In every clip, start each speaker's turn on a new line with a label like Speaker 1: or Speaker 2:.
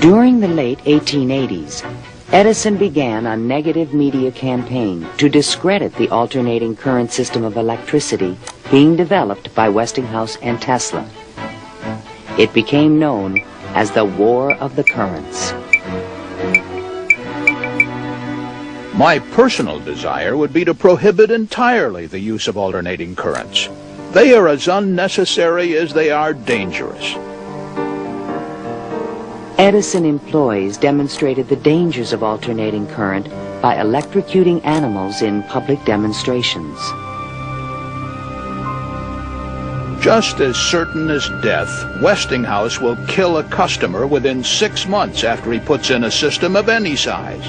Speaker 1: During the late 1880s, Edison began a negative media campaign to discredit the alternating current system of electricity being developed by Westinghouse and Tesla. It became known as the War of the Currents.
Speaker 2: My personal desire would be to prohibit entirely the use of alternating currents. They are as unnecessary as they are dangerous.
Speaker 1: Edison employees demonstrated the dangers of alternating current by electrocuting animals in public demonstrations.
Speaker 2: Just as certain as death, Westinghouse will kill a customer within 6 months after he puts in a system of any size.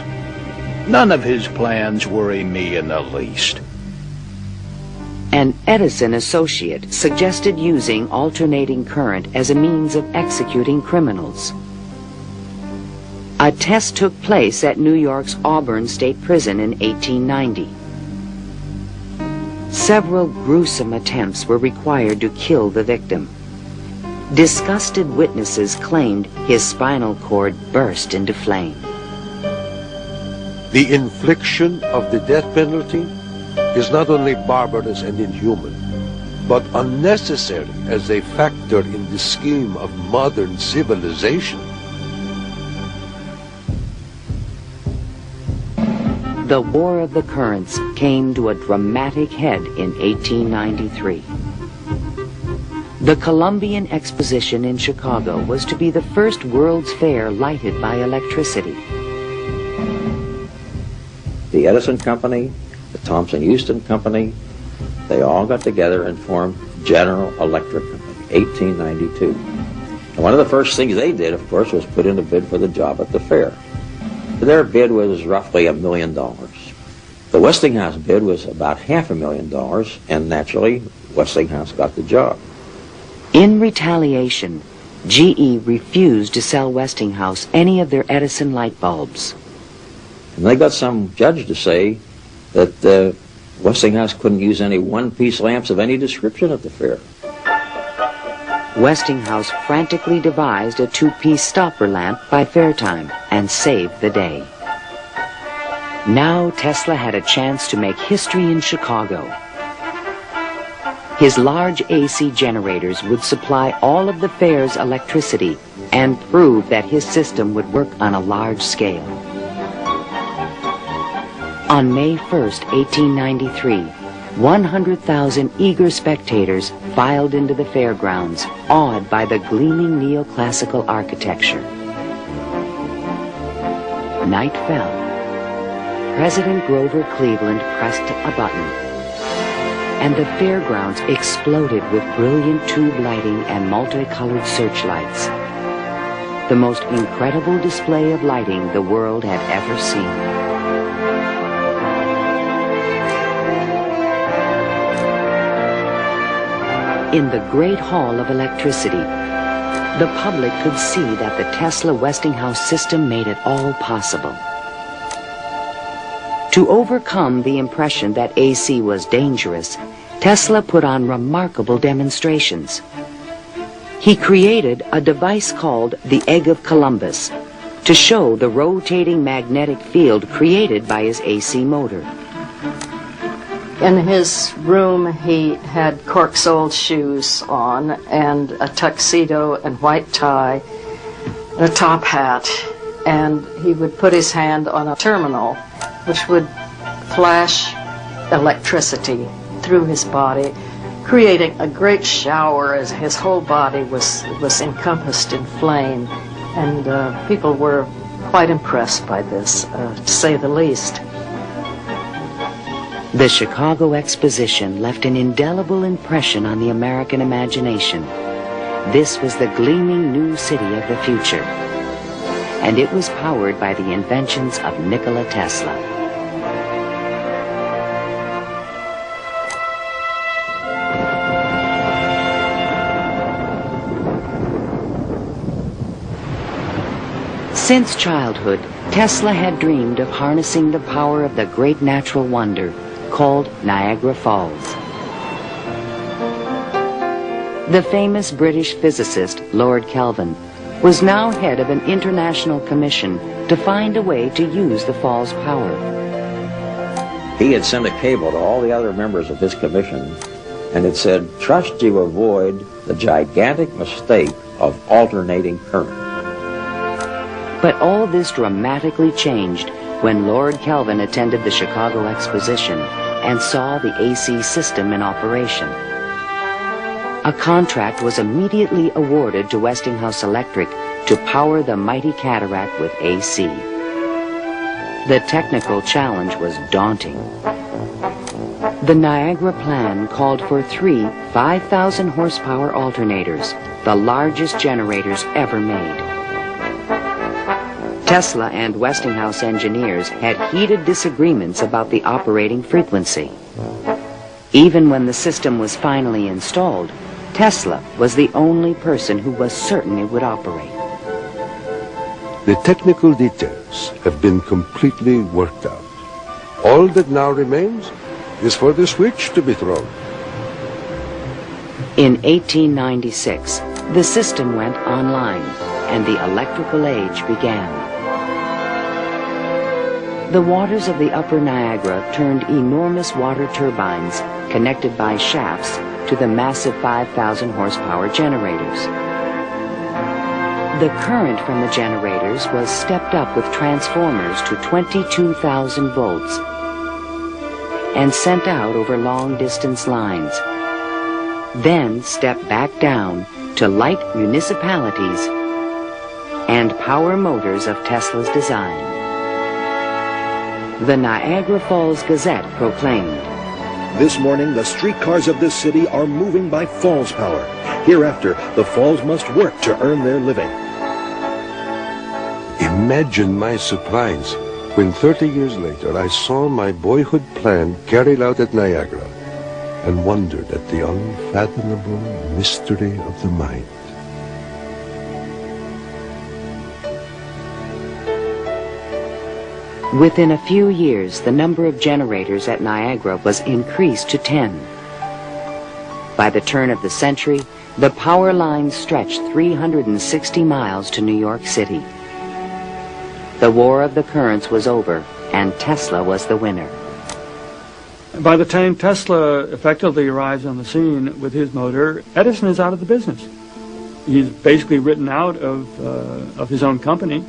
Speaker 2: None of his plans worry me in the least.
Speaker 1: An Edison associate suggested using alternating current as a means of executing criminals. A test took place at New York's Auburn State Prison in 1890. Several gruesome attempts were required to kill the victim. Disgusted witnesses claimed his spinal cord burst into flame.
Speaker 3: The infliction of the death penalty is not only barbarous and inhuman, but unnecessary as a factor in the scheme of modern civilization.
Speaker 1: The War of the Currents came to a dramatic head in 1893. The Columbian Exposition in Chicago was to be the first World's Fair lighted by electricity.
Speaker 4: The Edison Company, the Thomson-Houston Company, they all got together and formed General Electric Company, 1892. And one of the first things they did, of course, was put in a bid for the job at the fair. Their bid was roughly $1 million. The Westinghouse bid was about $500,000, and naturally, Westinghouse got the job.
Speaker 1: In retaliation, GE refused to sell Westinghouse any of their Edison light bulbs.
Speaker 4: And they got some judge to say that Westinghouse couldn't use any one-piece lamps of any description at the fair.
Speaker 1: Westinghouse frantically devised a two-piece stopper lamp by fair time and saved the day. Now Tesla had a chance to make history in Chicago. His large AC generators would supply all of the fair's electricity and prove that his system would work on a large scale. On May 1st, 1893, 100,000 eager spectators filed into the fairgrounds, awed by the gleaming neoclassical architecture. Night fell. President Grover Cleveland pressed a button, and the fairgrounds exploded with brilliant tube lighting and multicolored searchlights. The most incredible display of lighting the world had ever seen. In the Great Hall of Electricity, the public could see that the Tesla-Westinghouse system made it all possible. To overcome the impression that AC was dangerous, Tesla put on remarkable demonstrations. He created a device called the Egg of Columbus to show the rotating magnetic field created by his AC motor.
Speaker 5: In his room, he had cork-soled shoes on and a tuxedo and white tie and a top hat, and he would put his hand on a terminal which would flash electricity through his body, creating a great shower as his whole body was encompassed in flame, and people were quite impressed by this, to say the least.
Speaker 1: The Chicago Exposition left an indelible impression on the American imagination. This was the gleaming new city of the future, and it was powered by the inventions of Nikola Tesla. Since childhood, Tesla had dreamed of harnessing the power of the great natural wonder called Niagara Falls. The famous British physicist Lord Kelvin was now head of an international commission to find a way to use the fall's power.
Speaker 4: He had sent a cable to all the other members of his commission, and it said, "Trust you avoid the gigantic mistake of alternating current."
Speaker 1: But all this dramatically changed when Lord Kelvin attended the Chicago Exposition and saw the AC system in operation. A contract was immediately awarded to Westinghouse Electric to power the mighty cataract with AC. The technical challenge was daunting. The Niagara plan called for 3 5,000 horsepower alternators, the largest generators ever made. Tesla and Westinghouse engineers had heated disagreements about the operating frequency. Even when the system was finally installed, Tesla was the only person who was certain it would operate.
Speaker 3: The technical details have been completely worked out. All that now remains is for the switch to be thrown.
Speaker 1: In 1896, the system went online and the electrical age began. The waters of the upper Niagara turned enormous water turbines connected by shafts to the massive 5,000 horsepower generators. The current from the generators was stepped up with transformers to 22,000 volts and sent out over long-distance lines, then stepped back down to light municipalities and power motors of Tesla's design. The Niagara Falls Gazette proclaimed,
Speaker 6: "This morning, the streetcars of this city are moving by Falls power. Hereafter, the Falls must work to earn their living."
Speaker 3: Imagine my surprise when 30 years later I saw my boyhood plan carried out at Niagara and wondered at the unfathomable mystery of the mind.
Speaker 1: Within a few years, the number of generators at Niagara was increased to 10. By the turn of the century, the power lines stretched 360 miles to New York City. The War of the Currents was over, and Tesla was the winner.
Speaker 7: By the time Tesla effectively arrives on the scene with his motor, Edison is out of the business. He's basically written out of his own company.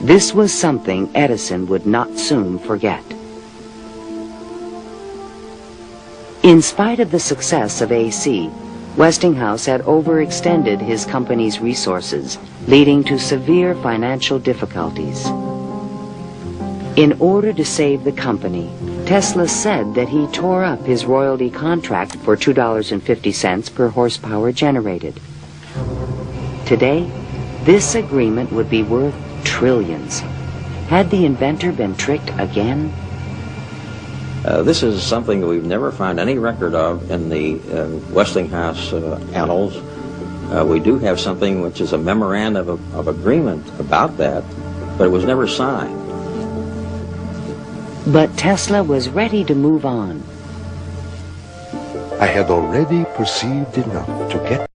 Speaker 1: This was something Edison would not soon forget. In spite of the success of AC, Westinghouse had overextended his company's resources, leading to severe financial difficulties. In order to save the company, Tesla said that he tore up his royalty contract for $2.50 per horsepower generated. Today, this agreement would be worth trillions. Had the inventor been tricked again?
Speaker 4: This is something that we've never found any record of in the Westinghouse annals. We do have something which is a memorandum of agreement about that, but it was never signed.
Speaker 1: But Tesla was ready to move on.
Speaker 3: I had already perceived enough to get